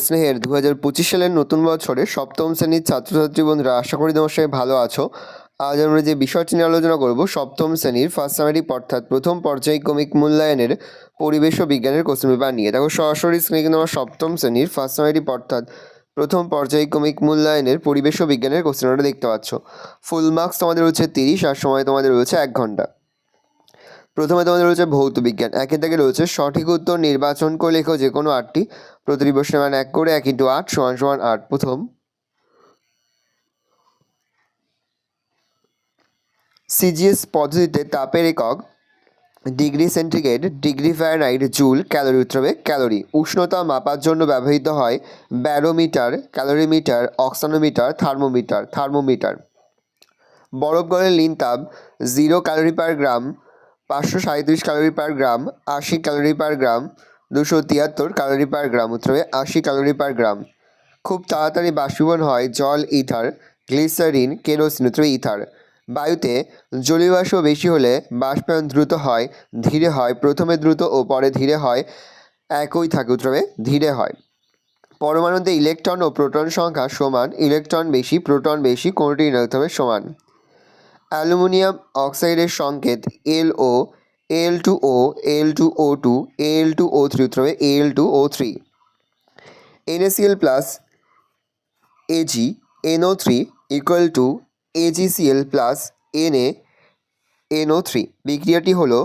স্নেহের 2025 সালের নতুন বছরে সপ্তম শ্রেণীর ছাত্রছাত্রী বন্ধুরা, আশা করি তোমার সবাই ভালো আছো। আজ আমরা যে বিষয়টি নিয়ে আলোচনা করব, সপ্তম শ্রেণীর ফার্স্ট সামারি অর্থাৎ প্রথম পর্যায়ক্রমিক মূল্যায়নের পরিবেশ ও বিজ্ঞানের কোশ্চেন পেপার নিয়ে। দেখো সরাসরি স্ক্রিনে কিন্তু আমার সপ্তম শ্রেণীর ফার্স্ট সামারি অর্থাৎ প্রথম পর্যায়ক্রমিক মূল্যায়নের পরিবেশ ও বিজ্ঞানের কোশ্চেন পেপারটা দেখতে পাচ্ছ। ফুল মার্কস তোমাদের রয়েছে 30 আর সময় তোমাদের রয়েছে 1 ঘন্টা। প্রথমে তোমাদের রয়েছে ভৌত বিজ্ঞান। একের দাগে রয়েছে সঠিক উত্তর নির্বাচন করে লেখো যে কোনো 8টি। প্রতিটি প্রশ্নের মান 1 করে 1 × 8 = 8। প্রথম, সিজিএস পদ্ধতিতে তাপের একক degree centigrade, degree Fahrenheit, joule, calorie. উত্তর হবে ক্যালোরি। উষ্ণতা মাপার জন্য ব্যবহৃত হয় ব্যারোমিটার, ক্যালোরিমিটার, অক্সানোমিটার, থার্মোমিটার। বরফ গলের লীন তাপ 0 ক্যালোরি পার গ্রাম, 537 ক্যালোরি পার গ্রাম, 80 ক্যালোরি পার গ্রাম, 273 ক্যালোরি পার গ্রাম। উত্তর হবে 80 ক্যালোরি পার গ্রাম। খুব তাড়াতাড়ি বাষ্পীভবন হয় জল, ইথার, গ্লিসারিন, কেরোসিন। উত্তর হবে ইথার। বায়ুতে জলীয় বাষ্প বেশি হলে বাষ্পায়ন দ্রুত হয়, ধীরে হয়, প্রথমে দ্রুত ও পরে ধীরে হয়, একই থাকে। উত্তর হবে ধীরে হয়। পরমাণুতে ইলেকট্রন ও প্রোটন সংখ্যা সমান, ইলেকট্রন বেশি, প্রোটন বেশি, কোনটি না। উত্তর হবে সমান। অ্যালুমিনিয়াম অক্সাইডের সংকেত LO, Al2O, Al2O2, Al2O3। উত্তর হবে Al2O3। NaCl plus Ag NO3 = AgCl plus NaNO3। বিক্রিয়াটি হলো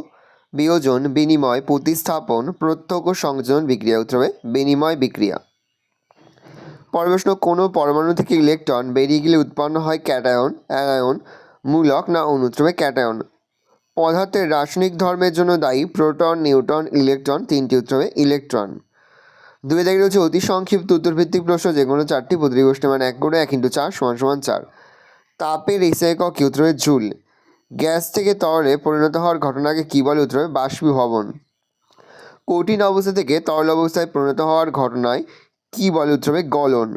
বিয়োজন, বিনিময়, প্রতিস্থাপন, প্রত্যক্ষ সংযোজন বিক্রিয়া। উত্তর হবে বিনিময় বিক্রিয়া। পরের প্রশ্ন, কোনো পরমাণু থেকে ইলেকট্রন বেরিয়ে গেলে উৎপন্ন হয় ক্যাটায়ন, অ্যানায়ন, মূলক না অণু। উত্তর হবে ক্যাটায়ন। পদার্থের রাসায়নিক ধর্মের জন্য দায়ী প্রোটন, নিউট্রন, ইলেকট্রন। 3টি। উত্তর হবে ইলেকট্রন। 2 দাগে রয়েছে অতি সংক্ষিপ্ত উত্তরভিত্তিক প্রশ্ন যে কোনো 4টি। প্রতিটি প্রশ্নের মান 1 করে 1 × 4 = 4। তাপের এসআই একক কি? উত্তর হবে জুল। গ্যাস থেকে তরলে পরিণত হওয়ার ঘটনাকে কি বলে? উত্তর হবে বাষ্পীভবন। কঠিন অবস্থা থেকে তরল অবস্থায় পরিণত হওয়ার ঘটনায় কি বলে? উত্তর হবে গলন।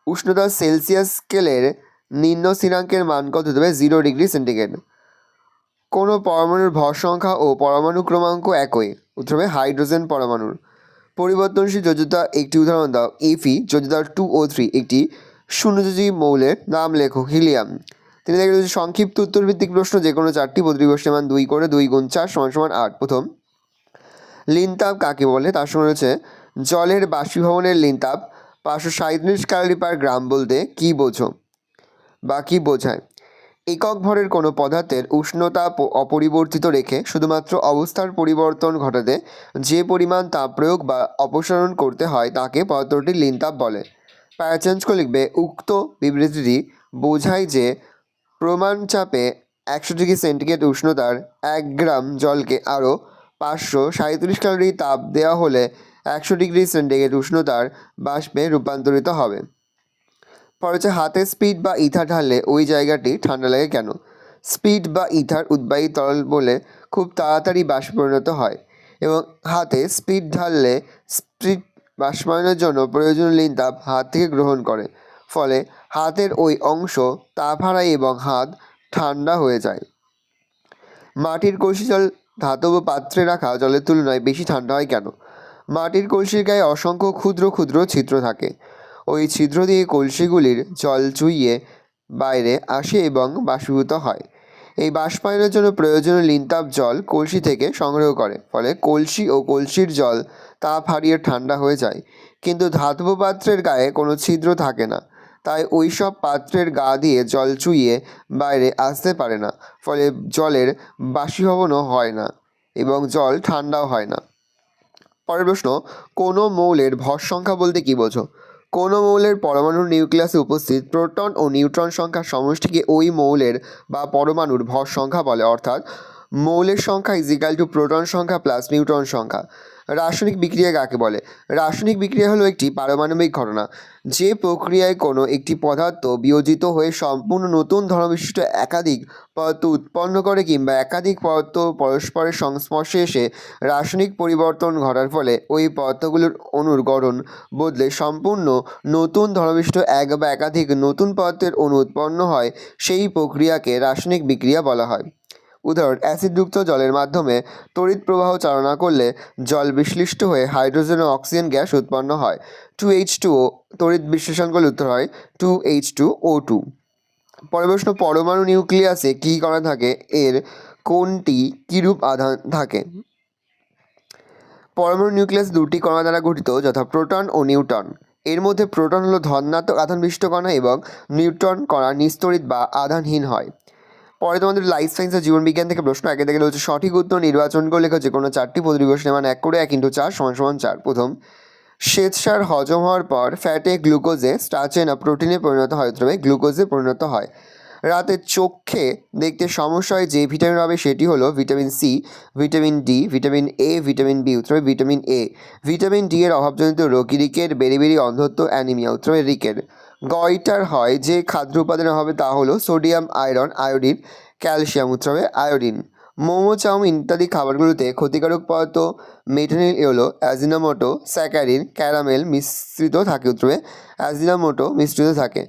উষ্ণতা সেলসিয়াস স্কেলের নিম্ন স্থিরাঙ্কের মান কত? হতে হবে 0 ডিগ্রি সেন্টিগ্রেড। কোনো পরমাণুর ভর সংখ্যা ও পরমাণু ক্রমাঙ্ক একই। উত্তর হবে হাইড্রোজেন পরমাণুর। পরিবর্তনশীল যোজ্যতা একটি উদাহরণ দাও। Fe যোজ্যতা 2O3 একটি শূন্যযোজী মৌলের নাম লেখো। হিলিয়াম। 3 দাগে রয়েছে সংক্ষিপ্ত উত্তরভিত্তিক প্রশ্ন যে কোনো 4টি। প্রতিটি প্রশ্নের মান 2 করে 2 × 4 = 8। প্রথম, লীন তাপ কাকে বলে? তার সঙ্গে রয়েছে জলের বাষ্পীভবনের লীন তাপ 537 ক্যালোরি পার গ্রাম বলতে কি বোঝো বা কি বোঝায়? একক ভরের কোনো পদার্থের উষ্ণতা অপরিবর্তিত রেখে শুধুমাত্র অবস্থার পরিবর্তন ঘটাতে যে পরিমাণ তাপ প্রয়োগ বা অপসারণ করতে হয় তাকে পদার্থটির লীন তাপ বলে। প্যারা চেঞ্জ করে লিখবে, উক্ত বিবৃতিটি বোঝায় যে প্রমাণ চাপে 100 ডিগ্রি সেন্টিগ্রেড উষ্ণতার 1 গ্রাম জলকে আরও 537 ক্যালোরি তাপ দেওয়া হলে 100 ডিগ্রি সেন্টিগ্রেড উষ্ণতার বাষ্পে রূপান্তরিত হবে। পরে হচ্ছে হাতে স্পিড বা ইথার ঢাললে ওই জায়গাটি ঠান্ডা লাগে কেন? স্পিড বা ইথার উদ্বায়ী তরল বলে খুব তাড়াতাড়ি বাষ্পে পরিণত হয় এবং হাতে স্পিড ঢাললে স্পিড বাষ্পায়নের জন্য প্রয়োজনীয় লীন তাপ হাত থেকে গ্রহণ করে, ফলে হাতের ওই অংশ তাপ হারায় এবং হাত ঠান্ডা হয়ে যায়। মাটির কলসি জল ধাতব পাত্রে রাখা জলের তুলনায় বেশি ঠান্ডা হয় কেন? মাটির কলসির গায়ে অসংখ্য ক্ষুদ্র ক্ষুদ্র ছিদ্র থাকে। ওই ছিদ্র দিয়ে কলসিগুলির জল চুইয়ে বাইরে আসে এবং বাষ্পীভূত হয়। এই বাষ্পায়নের জন্য প্রয়োজনীয় লীন তাপ জল কলসি থেকে সংগ্রহ করে, ফলে কলসি ও কলসির জল তাপ হারিয়ে ঠান্ডা হয়ে যায়। কিন্তু ধাতব পাত্রের গায়ে কোনো ছিদ্র থাকে না, তাই ওই সব পাত্রের গা দিয়ে জল চুইয়ে বাইরে আসতে পারে না, ফলে জলের বাষ্পীভবনও হয় না এবং জল ঠান্ডাও হয় না। পরের প্রশ্ন, কোনো মৌলের ভর সংখ্যা বলতে কি বোঝো? কোনো মৌলের পরমাণুর নিউক্লিয়াসে উপস্থিত প্রোটন ও নিউট্রন সংখ্যার সমষ্টিকে ওই মৌলের বা পরমাণুর ভর সংখ্যা বলে। অর্থাৎ মৌলের সংখ্যা = প্রোটন সংখ্যা প্লাস নিউট্রন সংখ্যা। রাসায়নিক বিক্রিয়া কাকে বলে? রাসায়নিক বিক্রিয়া হলো একটি পারমাণবিক ঘটনা যে প্রক্রিয়ায় কোনো একটি পদার্থ বিয়োজিত হয়ে সম্পূর্ণ নতুন ধর্মবিশিষ্ট একাধিক পদার্থ উৎপন্ন করে কিংবা একাধিক পদার্থ পরস্পরের সংস্পর্শে এসে রাসায়নিক পরিবর্তন ঘটার ফলে ওই পদার্থগুলোর অণুর গঠন বদলে সম্পূর্ণ নতুন ধর্মবিশিষ্ট এক বা একাধিক নতুন পদার্থের অণু উৎপন্ন হয়, সেই প্রক্রিয়াকে রাসায়নিক বিক্রিয়া বলা হয়। উদাহরণ, অ্যাসিডযুক্ত জলের মাধ্যমে তড়িৎ প্রবাহ চালনা করলে জল বিশ্লিষ্ট হয়ে হাইড্রোজেন ও অক্সিজেন গ্যাস উৎপন্ন হয়। 2H2O তড়িৎ বিশ্লেষণ করলে উত্তর হয় 2H2O2। পরের প্রশ্ন, পরমাণু নিউক্লিয়াসে কী কণা থাকে, এর কোনটি কিরূপ আধান থাকে? পরমাণু নিউক্লিয়াস দুটি কণা দ্বারা গঠিত, যথা প্রোটন ও নিউট্রন। এর মধ্যে প্রোটন হলো ধনাত্মক আধান বিশিষ্ট কণা এবং নিউট্রন কণা নিস্তড়িত বা আধানহীন হয়। পরে তোমাদের লাইফ সায়েন্স ও জীবনবিজ্ঞান থেকে প্রশ্ন একে থেকে হচ্ছে সঠিক উত্তর নির্বাচন করে লেখা যে কোনো চারটি প্রতিবর্ষ মান 1 করে 1 × 4 = 4। প্রথম, শ্বেতসার হজম হওয়ার পর ফ্যাটে গ্লুকোজে স্টার্চে না প্রোটিনে পরিণত হয়, তবে গ্লুকোজে পরিণত হয়। রাতে চোখে দেখতে সমস্যা হয় যে ভিটামিন হবে সেটি হলো vitamin C, vitamin D, vitamin A, vitamin B, উত্তরে ভিটামিন এ। ভিটামিন ডি এর অভাবজনিত রোগ রিকেট, বেরিবেরি, অন্ধত্ব, অ্যানিমিয়া, উত্তরে রিকেট। গয়টার হয় যে খাদ্য উপাদানের হবে তা হলো সোডিয়াম, আয়রন, আয়োডিন, ক্যালসিয়াম, উত্তরে আয়োডিন। মোমো, চাউমিন ইত্যাদি খাবারগুলোতে ক্ষতিকারক পদার্থ মেথিনিল হলো অ্যাজিনোমোটো, স্যাকারিন, ক্যারামেল মিশ্রিত থাকে, উত্তরে অ্যাজিনোমোটো মিশ্রিত থাকে।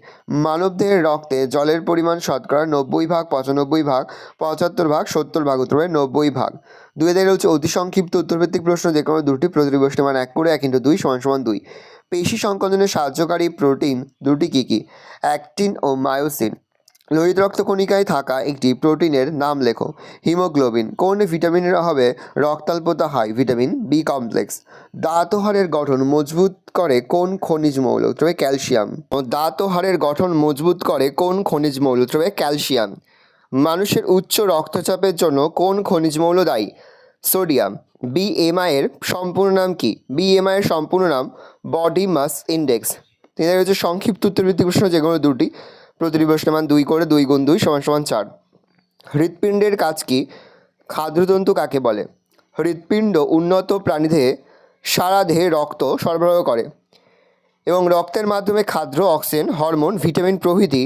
মানবদেহের রক্তে জলের পরিমাণ শতকরা 90 ভাগ, 95 ভাগ, 75 ভাগ, 70 ভাগ, উত্তরে 90 ভাগ। 2 থেকে হচ্ছে অতি সংক্ষিপ্ত উত্তরভিত্তিক প্রশ্ন, যে কোনো দুটি প্রতিটি প্রশ্নের মান 1 করে 1 × 2 = 2। পেশি সংকোচনে সাহায্যকারী প্রোটিন দুটি কী কী? অ্যাক্টিন ও মায়োসিন। লোহিত রক্তকণিকায় থাকা একটি প্রোটিনের নাম লেখো। হিমোগ্লোবিন। কোন ভিটামিনের অভাবে রক্তাল্পতা হয়? Vitamin B complex. দাঁত ও হাড়ের গঠন মজবুত করে কোন খনিজ মৌল? উত্তরে ক্যালসিয়াম। দাঁত ও হাড়ের গঠন মজবুত করে কোন খনিজ মৌল? উত্তরে ক্যালসিয়াম। মানুষের উচ্চ রক্তচাপের জন্য কোন খনিজ মৌল দায়ী? সোডিয়াম। বিএমআই এর সম্পূর্ণ নাম কি? বিএমআই এর সম্পূর্ণ নাম বডি মাস ইন্ডেক্স। এদের হচ্ছে সংক্ষিপ্ত উত্তরভিত্তিক প্রশ্ন, যে কোনো দুটি প্রতিটি প্রশ্নের মান 2 করে 2 × 2 = 4। হৃৎপিণ্ডের কাজ কি? ক্ষাদ্রতন্তু কাকে বলে? হৃৎপিণ্ড উন্নত প্রাণীদেহে সারা দেহে রক্ত সরবরাহ করে এবং রক্তের মাধ্যমে খাদ্য, অক্সিজেন, হরমোন, ভিটামিন প্রভৃতি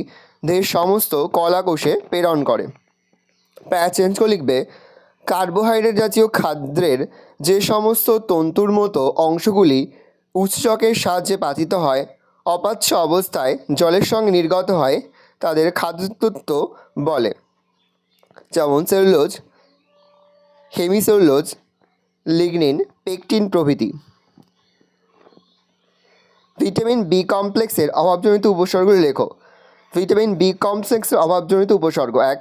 দেহের সমস্ত কলাকোষে প্রেরণ করে। প্রায় চেঞ্জ করে লিখবে, কার্বোহাইড্রেট জাতীয় খাদ্যের যে সমস্ত তন্তুর মতো অংশগুলি উৎসেচকের সাহায্যে পাতিত হয়, অপাচ্য অবস্থায় জলের সঙ্গে নির্গত হয়, তাদের খাদ্যতত্ত্ব বলে, যেমন সেলুলোজ, হেমিসেলুলোজ, লিগনিন, পেকটিন প্রভৃতি। ভিটামিন বি কমপ্লেক্সের অভাবজনিত উপসর্গগুলি লেখো। ভিটামিন বি কমপ্লেক্সের অভাবজনিত উপসর্গ: 1.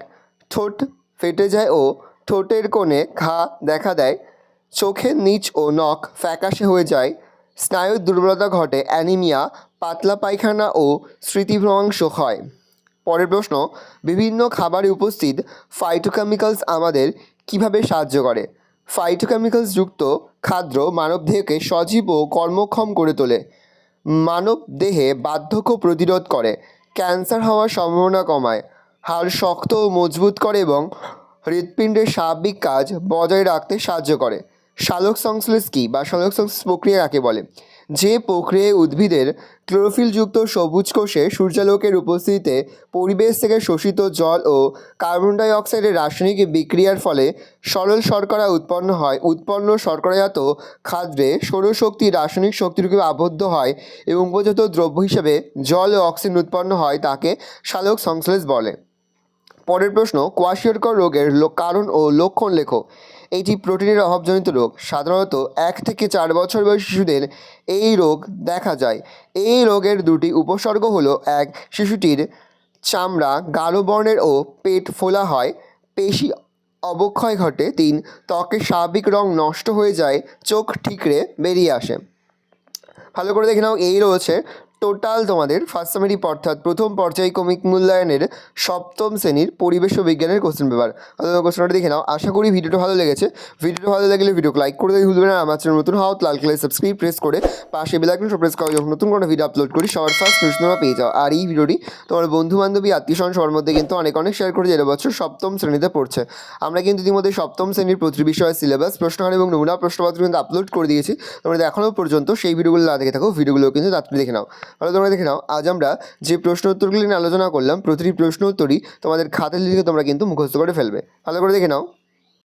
ঠোঁট ফেটে যায় ও ঠোঁটের কোণে ঘা দেখা দেয়, চোখের নিচ ও নখ ফ্যাকাশে হয়ে যায়, স্নায়ুর দুর্বলতা ঘটে, অ্যানিমিয়া, পাতলা পায়খানা ও স্মৃতিভ্রংশ হয়। পরের প্রশ্ন, বিভিন্ন খাবারে উপস্থিত ফাইটোকেমিক্যালস আমাদের কিভাবে সাহায্য করে? ফাইটোকেমিক্যালস যুক্ত খাদ্য মানবদেহকে সজীব ও কর্মক্ষম করে তোলে, মানবদেহে বার্ধক্য প্রতিরোধ করে, ক্যান্সার হওয়ার সম্ভাবনা কমায়, হাড় শক্ত ও মজবুত করে এবং হৃৎপিণ্ডের স্বাভাবিক কাজ বজায় রাখতে সাহায্য করে। সালোক সংশ্লেষ কী বা সালোক সংশ্লেষ প্রক্রিয়া কাকে বলে? যে প্রক্রিয়ায় উদ্ভিদের ক্লোরোফিলযুক্ত সবুজ কোষে সূর্যালোকের উপস্থিতিতে পরিবেশ থেকে শোষিত জল ও কার্বন ডাই অক্সাইডের রাসায়নিক বিক্রিয়ার ফলে সরল শর্করা উৎপন্ন হয়। উৎপন্ন শর্করাজাত খাদ্যে সৌরশক্তি রাসায়নিক শক্তিরূপে আবদ্ধ হয় এবং উপজাত দ্রব্য হিসেবে জল ও অক্সিজেন উৎপন্ন হয়, তাকে সালোক সংশ্লেষ বলে। পরের প্রশ্ন, কোয়াশিয়রকর রোগের কারণ ও লক্ষণ লেখো। এটি প্রোটিনের অভাবজনিত রোগ। সাধারণত 1 থেকে 4 বছর বয়সী শিশুদের এই রোগ দেখা যায়। এই রোগের দুটি উপসর্গ হলো: 1. শিশুটির চামড়া গাঢ় বর্ণের ও পেট ফোলা হয়, পেশি অবক্ষয় ঘটে। 3. ত্বকের স্বাভাবিক রং নষ্ট হয়ে যায়, চোখ ঠিকরে বেরিয়ে আসে। ভালো করে দেখে নাও, এই রয়েছে টোটাল তোমাদের ফার্স্ট সেমিস্টার অর্থাৎ প্রথম পর্যায়ক্রমিক মূল্যায়নের সপ্তম শ্রেণীর পরিবেশ ও বিজ্ঞানের কোশ্চেন পেপার। কোশ্চেনটা দেখে নাও। আশা করি ভিডিওটা ভালো লেগেছে। ভিডিওটা ভালো লাগলে ভিডিওকে লাইক করে দিতে ভুলবে না। আমার চ্যানেল নতুন হও, লাল কালার সাবস্ক্রাইব প্রেস করে পাশে বেল আইকনটা প্রেস করো, যখন নতুন কোনো ভিডিও আপলোড করি সবার ফার্স্ট নোটিফিকেশন তোমরা পেয়ে যাও। আর এই ভিডিওটি তোমার বন্ধু বান্ধবী আত্মীয়স্বজন সবার মধ্যে কিন্তু অনেক শেয়ার করে, যে এবছর সপ্তম শ্রেণীতে পড়ছে। আমরা কিন্তু ইতিমধ্যে সপ্তম শ্রেণীর প্রতিটি বিষয়ের সিলেবাস, প্রশ্নহার এবং নমুনা প্রশ্নপত্র কিন্তু আপলোড করে দিয়েছি। তোমরা এখনও পর্যন্ত সেই ভিডিওগুলো না দেখে থাকো, ভিডিওগুলো কিন্তু তাড়াতাড়ি দেখে নাও। ভালো তোমরা দেখে নাও। আজ আমরা যে প্রশ্ন উত্তরগুলি নিয়ে আলোচনা করলাম, প্রতিটি প্রশ্ন উত্তরই তোমাদের খাতায় লিখে তোমরা কিন্তু মুখস্থ করে ফেলবে। ভালো করে দেখে নাও।